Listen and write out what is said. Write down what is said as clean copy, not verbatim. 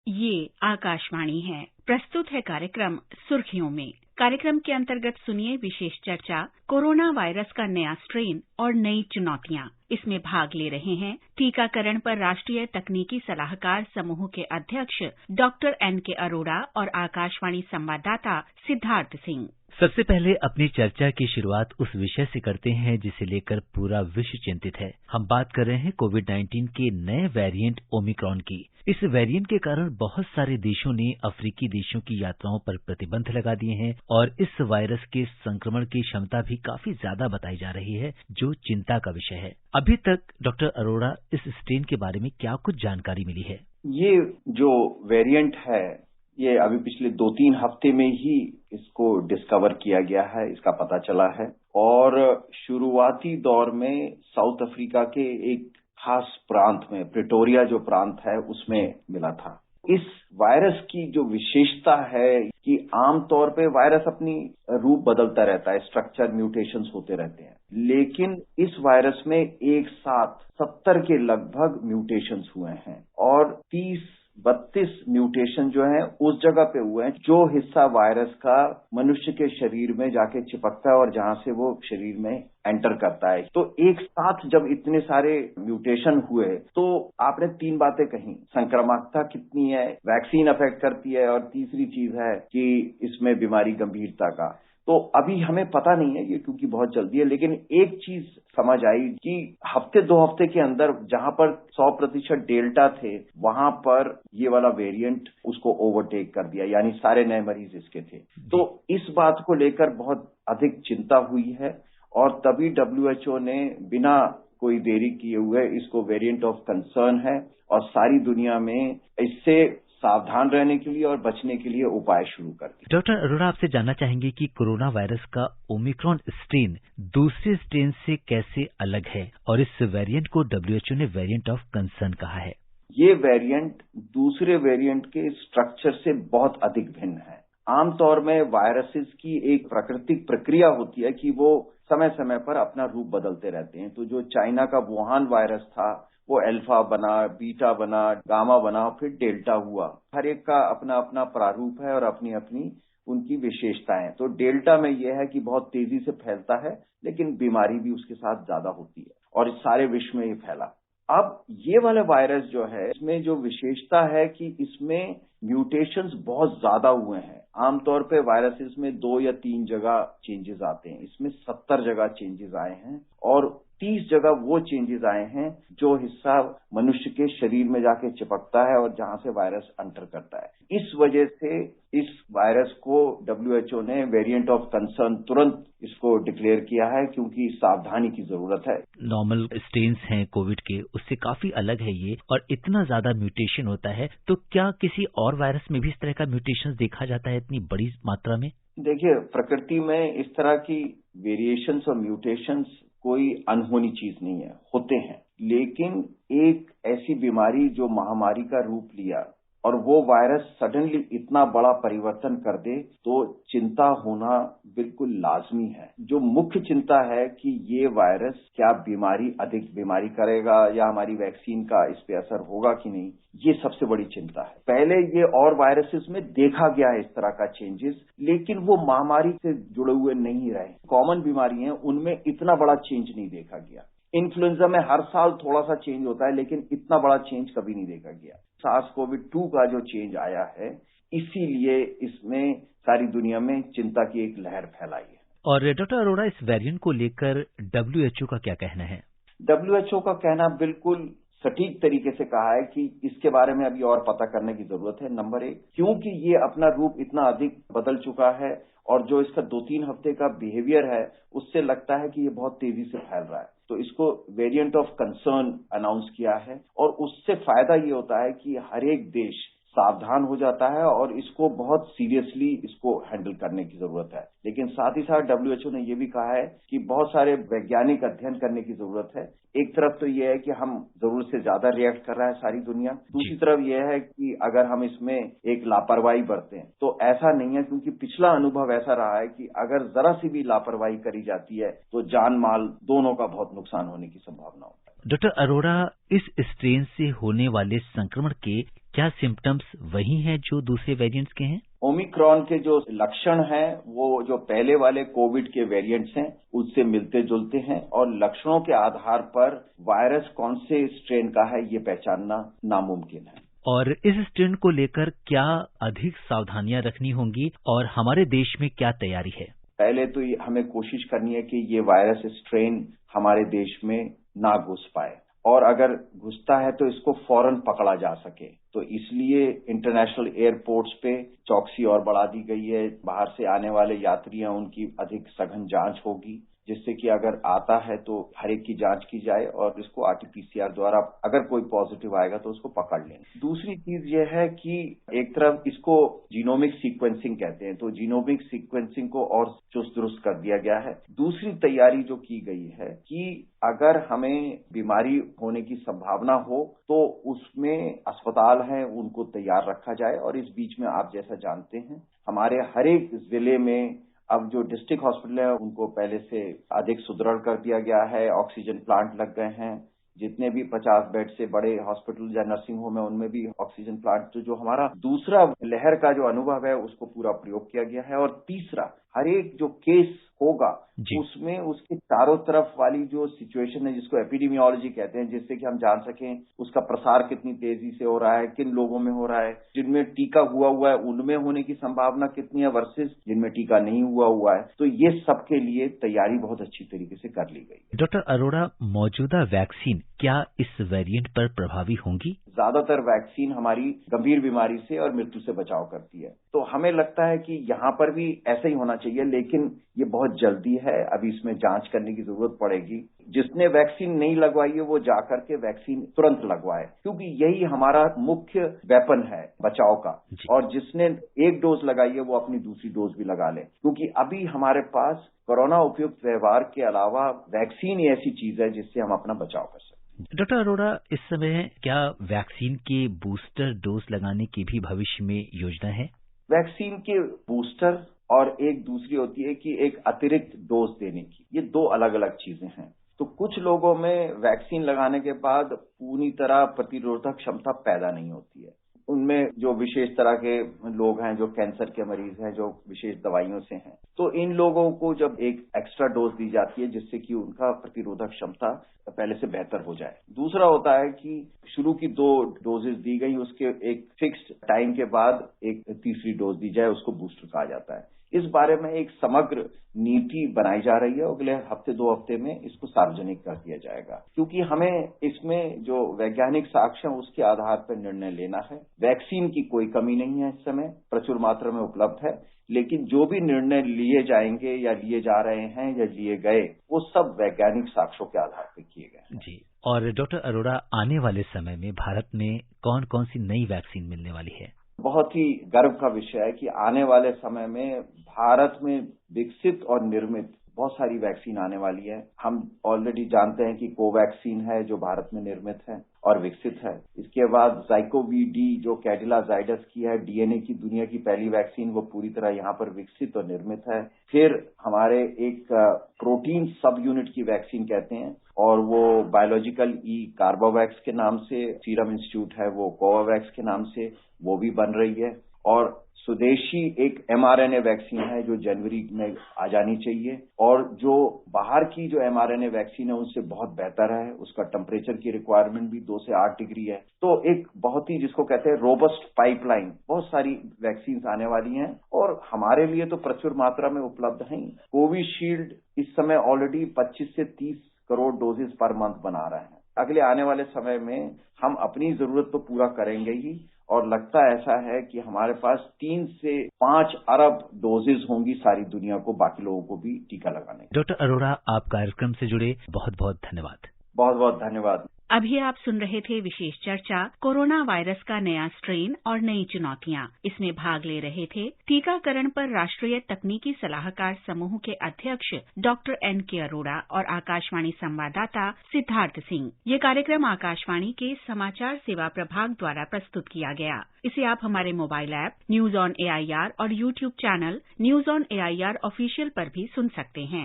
ये आकाशवाणी है। प्रस्तुत है कार्यक्रम सुर्खियों में। कार्यक्रम के अंतर्गत सुनिए विशेष चर्चा कोरोना वायरस का नया स्ट्रेन और नई चुनौतियां। इसमें भाग ले रहे हैं टीकाकरण पर राष्ट्रीय तकनीकी सलाहकार समूह के अध्यक्ष डॉक्टर N.K. अरोड़ा और आकाशवाणी संवाददाता सिद्धार्थ सिंह। सबसे पहले अपनी चर्चा की शुरुआत उस विषय से करते हैं जिसे लेकर पूरा विश्व चिंतित है। हम बात कर रहे हैं कोविड-19 के नए वेरिएंट ओमिक्रॉन की। इस वेरिएंट के कारण बहुत सारे देशों ने अफ्रीकी देशों की यात्राओं पर प्रतिबंध लगा दिए हैं और इस वायरस के संक्रमण की क्षमता भी काफी ज्यादा बताई जा रही है, जो चिंता का विषय है। अभी तक डॉक्टर अरोड़ा, इस स्ट्रेन के बारे में क्या कुछ जानकारी मिली है? ये जो वेरिएंट है, ये अभी पिछले 2-3 हफ्ते में ही इसको डिस्कवर किया गया है, इसका पता चला है। और शुरुआती दौर में साउथ अफ्रीका के एक खास प्रांत में, प्रिटोरिया जो प्रांत है, उसमें मिला था। इस वायरस की जो विशेषता है कि आमतौर पे वायरस अपनी रूप बदलता रहता है, स्ट्रक्चर म्यूटेशंस होते रहते हैं, लेकिन इस वायरस में एक साथ 70 के लगभग म्यूटेशंस हुए हैं और 30-32 म्यूटेशन जो है उस जगह पे हुए हैं जो हिस्सा वायरस का मनुष्य के शरीर में जाके चिपकता है और जहां से वो शरीर में एंटर करता है। तो एक साथ जब इतने सारे म्यूटेशन हुए तो आपने 3 बातें कही, संक्रामकता कितनी है, वैक्सीन अफेक्ट करती है, और तीसरी चीज है कि इसमें बीमारी गंभीरता का। तो अभी हमें पता नहीं है ये, क्योंकि बहुत जल्दी है, लेकिन एक चीज समझ आई कि हफ्ते 2 हफ्ते के अंदर जहां पर 100% डेल्टा थे, वहां पर ये वाला वेरिएंट उसको ओवरटेक कर दिया, यानी सारे नए मरीज इसके थे। तो इस बात को लेकर बहुत अधिक चिंता हुई है और तभी WHO ने बिना कोई देरी किए हुए इसको वेरिएंट ऑफ कंसर्न है और सारी दुनिया में इससे सावधान रहने के लिए और बचने के लिए उपाय शुरू कर दिए। डॉक्टर अरोड़ा, आपसे जानना चाहेंगे कि कोरोना वायरस का ओमिक्रॉन स्ट्रेन दूसरे स्ट्रेन से कैसे अलग है और इस वेरिएंट को WHO ने वेरिएंट ऑफ कंसर्न कहा है। ये वेरिएंट दूसरे वेरिएंट के स्ट्रक्चर से बहुत अधिक भिन्न है। आमतौर में वायरसेस की एक प्राकृतिक प्रक्रिया होती है कि वो समय समय पर अपना रूप बदलते रहते हैं। तो जो चाइना का वुहान वायरस था, वो अल्फा बना, बीटा बना, गामा बना, फिर डेल्टा हुआ। हर एक का अपना अपना प्रारूप है और अपनी अपनी उनकी विशेषताएं। तो डेल्टा में यह है कि बहुत तेजी से फैलता है, लेकिन बीमारी भी उसके साथ ज्यादा होती है और इस सारे विश्व में ये फैला। अब ये वाला वायरस जो है, इसमें जो विशेषता है कि इसमें म्यूटेशंस बहुत ज्यादा हुए हैं। आमतौर पे वायरसेस में 2 या 3 जगह चेंजेस आते हैं, इसमें 70 जगह चेंजेस आए हैं और 30 जगह वो चेंजेस आए हैं जो हिस्सा मनुष्य के शरीर में जाके चिपकता है और जहां से वायरस एंटर करता है। इस वजह से इस वायरस को WHO ने वेरिएंट ऑफ कंसर्न तुरंत इसको डिक्लेयर किया है, क्योंकि सावधानी की जरूरत है। नॉर्मल स्ट्रेन्स हैं कोविड के, उससे काफी अलग है ये, और इतना ज्यादा म्यूटेशन होता है, तो क्या किसी और वायरस में भी इस तरह का म्यूटेशन देखा जाता है इतनी बड़ी मात्रा में? देखिए, प्रकृति में इस तरह की वेरिएशंस और म्यूटेशंस कोई अनहोनी चीज नहीं है, होते हैं। लेकिन एक ऐसी बीमारी जो महामारी का रूप लिया और वो वायरस सडनली इतना बड़ा परिवर्तन कर दे, तो चिंता होना बिल्कुल लाजमी है। जो मुख्य चिंता है कि ये वायरस क्या अधिक बीमारी करेगा या हमारी वैक्सीन का इस पे असर होगा कि नहीं, ये सबसे बड़ी चिंता है। पहले ये और वायरसेस में देखा गया है इस तरह का चेंजेस, लेकिन वो महामारी से जुड़े हुए नहीं रहे। कॉमन बीमारी हैं, उनमें इतना बड़ा चेंज नहीं देखा गया। इन्फ्लुएंजा में हर साल थोड़ा सा चेंज होता है, लेकिन इतना बड़ा चेंज कभी नहीं देखा गया। SARS-CoV-2 का जो चेंज आया है, इसीलिए इसमें सारी दुनिया में चिंता की एक लहर फैलाई है। और डॉक्टर अरोड़ा, इस वेरिएंट को लेकर WHO का क्या कहना है? WHO का कहना बिल्कुल सटीक तरीके से कहा है कि इसके बारे में अभी और पता करने की जरूरत है। नंबर 1, क्योंकि ये अपना रूप इतना अधिक बदल चुका है और जो इसका 2-3 हफ्ते का बिहेवियर है, उससे लगता है कि ये बहुत तेजी से फैल रहा है। तो इसको वेरिएंट ऑफ कंसर्न अनाउंस किया है और उससे फायदा ये होता है कि हर एक देश सावधान हो जाता है और इसको बहुत सीरियसली इसको हैंडल करने की जरूरत है। लेकिन साथ ही साथ WHO ने ये भी कहा है कि बहुत सारे वैज्ञानिक अध्ययन करने की जरूरत है। एक तरफ तो ये है कि हम जरूरत से ज्यादा रिएक्ट कर रहा है सारी दुनिया, दूसरी तरफ ये है कि अगर हम इसमें एक लापरवाही बरतें तो ऐसा नहीं है, क्योंकि पिछला अनुभव ऐसा रहा है कि अगर जरा सी भी लापरवाही करी जाती है तो जान माल दोनों का बहुत नुकसान होने की संभावना होती है। डॉक्टर अरोड़ा, इस स्ट्रेन से होने वाले संक्रमण के क्या सिम्टम्स वही हैं जो दूसरे वेरिएंट्स के हैं? ओमिक्रॉन के जो लक्षण हैं वो जो पहले वाले कोविड के वेरिएंट्स हैं उससे मिलते जुलते हैं और लक्षणों के आधार पर वायरस कौन से स्ट्रेन का है ये पहचानना नामुमकिन है। और इस स्ट्रेन को लेकर क्या अधिक सावधानियां रखनी होंगी और हमारे देश में क्या तैयारी है? पहले तो हमें कोशिश करनी है कि ये वायरस स्ट्रेन हमारे देश में ना घुस पाए और अगर घुसता है तो इसको फौरन पकड़ा जा सके। तो इसलिए इंटरनेशनल एयरपोर्ट्स पे चौकसी और बढ़ा दी गई है। बाहर से आने वाले यात्री हैं उनकी अधिक सघन जांच होगी, जिससे कि अगर आता है तो हर एक की जांच की जाए और इसको आरटीपीसीआर द्वारा अगर कोई पॉजिटिव आएगा तो उसको पकड़ लें। दूसरी चीज यह है कि एक तरफ इसको जीनोमिक सीक्वेंसिंग कहते हैं, तो जीनोमिक सीक्वेंसिंग को और चुस्त दुरुस्त कर दिया गया है। दूसरी तैयारी जो की गई है कि अगर हमें बीमारी होने की संभावना हो तो उसमें अस्पताल हैं उनको तैयार रखा जाए। और इस बीच में आप जैसा जानते हैं हमारे हर एक जिले में अब जो डिस्ट्रिक्ट हॉस्पिटल है उनको पहले से अधिक सुदृढ़ कर दिया गया है। ऑक्सीजन प्लांट लग गए हैं। जितने भी 50 बेड से बड़े हॉस्पिटल या नर्सिंग होम है उनमें भी ऑक्सीजन प्लांट, तो जो हमारा दूसरा लहर का जो अनुभव है उसको पूरा प्रयोग किया गया है। और तीसरा, हर एक जो केस होगा उसमें उसके चारों तरफ वाली जो सिचुएशन है जिसको एपिडेमियोलॉजी कहते हैं, जिससे कि हम जान सकें उसका प्रसार कितनी तेजी से हो रहा है, किन लोगों में हो रहा है, जिनमें टीका हुआ है उनमें होने की संभावना कितनी है वर्सेस जिनमें टीका नहीं हुआ है। तो ये सबके लिए तैयारी बहुत अच्छी तरीके से कर ली गई है। डॉक्टर अरोड़ा, मौजूदा वैक्सीन क्या इस वेरिएंट पर प्रभावी होंगी? ज्यादातर वैक्सीन हमारी गंभीर बीमारी से और मृत्यु से बचाव करती है, तो हमें लगता है कि यहाँ पर भी ऐसा ही होना चाहिए, लेकिन ये बहुत जल्दी है, अभी इसमें जांच करने की जरूरत पड़ेगी। जिसने वैक्सीन नहीं लगवाई है वो जाकर के वैक्सीन तुरंत लगवाए, क्योंकि यही हमारा मुख्य वेपन है बचाव का। और जिसने एक डोज लगाई है वो अपनी दूसरी डोज भी लगा ले, क्योंकि अभी हमारे पास कोरोना उपयुक्त व्यवहार के अलावा वैक्सीन ही ऐसी चीज है जिससे हम अपना बचाव कर सकते हैं। डॉक्टर अरोड़ा, इस समय क्या वैक्सीन के बूस्टर डोज लगाने की भी भविष्य में योजना है? वैक्सीन के बूस्टर और एक दूसरी होती है कि एक अतिरिक्त डोज देने की, ये दो अलग अलग चीजें हैं। तो कुछ लोगों में वैक्सीन लगाने के बाद पूरी तरह प्रतिरोधक क्षमता पैदा नहीं होती है। उनमें जो विशेष तरह के लोग हैं, जो कैंसर के मरीज हैं, जो विशेष दवाइयों से हैं, तो इन लोगों को जब एक एक्स्ट्रा डोज दी जाती है जिससे कि उनका प्रतिरोधक क्षमता पहले से बेहतर हो जाए। दूसरा होता है कि शुरू की 2 डोजेज दी गई, उसके एक फिक्स्ड टाइम के बाद एक तीसरी डोज दी जाए, उसको बूस्टर कहा जाता है। इस बारे में एक समग्र नीति बनाई जा रही है। अगले हफ्ते 2 हफ्ते में इसको सार्वजनिक कर दिया जाएगा, क्योंकि हमें इसमें जो वैज्ञानिक साक्ष्य है उसके आधार पर निर्णय लेना है। वैक्सीन की कोई कमी नहीं है, इस समय प्रचुर मात्रा में उपलब्ध है, लेकिन जो भी निर्णय लिए जाएंगे या लिए जा रहे हैं या लिए गए वो सब वैज्ञानिक साक्ष्यों के आधार पर किए गए हैं। जी। और डॉक्टर अरोड़ा, आने वाले समय में भारत में कौन कौन सी नई वैक्सीन मिलने वाली है? बहुत ही गर्व का विषय है कि आने वाले समय में भारत में विकसित और निर्मित बहुत सारी वैक्सीन आने वाली है। हम ऑलरेडी जानते हैं कि कोवैक्सीन है जो भारत में निर्मित है और विकसित है। इसके बाद ज़ाइकोवी-डी जो कैडिला जाइडस की है, डीएनए की दुनिया की पहली वैक्सीन, वो पूरी तरह यहाँ पर विकसित और निर्मित है। फिर हमारे एक प्रोटीन सब यूनिट की वैक्सीन कहते हैं और वो बायोलॉजिकल कार्बोवैक्स के नाम से, सीरम इंस्टीट्यूट है वो कोवावैक्स के नाम से वो भी बन रही है। और स्वदेशी एक mRNA वैक्सीन है जो जनवरी में आ जानी चाहिए, और जो बाहर की जो mRNA वैक्सीन है उनसे बहुत बेहतर है। उसका टेम्परेचर की रिक्वायरमेंट भी 2 से 8 डिग्री है। तो एक बहुत ही जिसको कहते हैं रोबस्ट पाइपलाइन, बहुत सारी वैक्सीन आने वाली हैं और हमारे लिए तो प्रचुर मात्रा में उपलब्ध हैं। कोविशील्ड इस समय ऑलरेडी 25 से 30 करोड़ डोजेज पर मंथ बना रहे हैं। अगले आने वाले समय में हम अपनी जरूरत तो पूरा करेंगे ही, और लगता ऐसा है कि हमारे पास 3 से 5 अरब डोजेज होंगी सारी दुनिया को, बाकी लोगों को भी टीका लगाने। डॉक्टर अरोड़ा, आप कार्यक्रम से जुड़े बहुत बहुत धन्यवाद। बहुत बहुत धन्यवाद। अभी आप सुन रहे थे विशेष चर्चा कोरोना वायरस का नया स्ट्रेन और नई चुनौतियां। इसमें भाग ले रहे थे टीकाकरण पर राष्ट्रीय तकनीकी सलाहकार समूह के अध्यक्ष डॉक्टर N.K. अरोड़ा और आकाशवाणी संवाददाता सिद्धार्थ सिंह। ये कार्यक्रम आकाशवाणी के समाचार सेवा प्रभाग द्वारा प्रस्तुत किया गया। इसे आप हमारे mobile app news on AIR और YouTube channel news on AIR official पर भी सुन सकते हैं।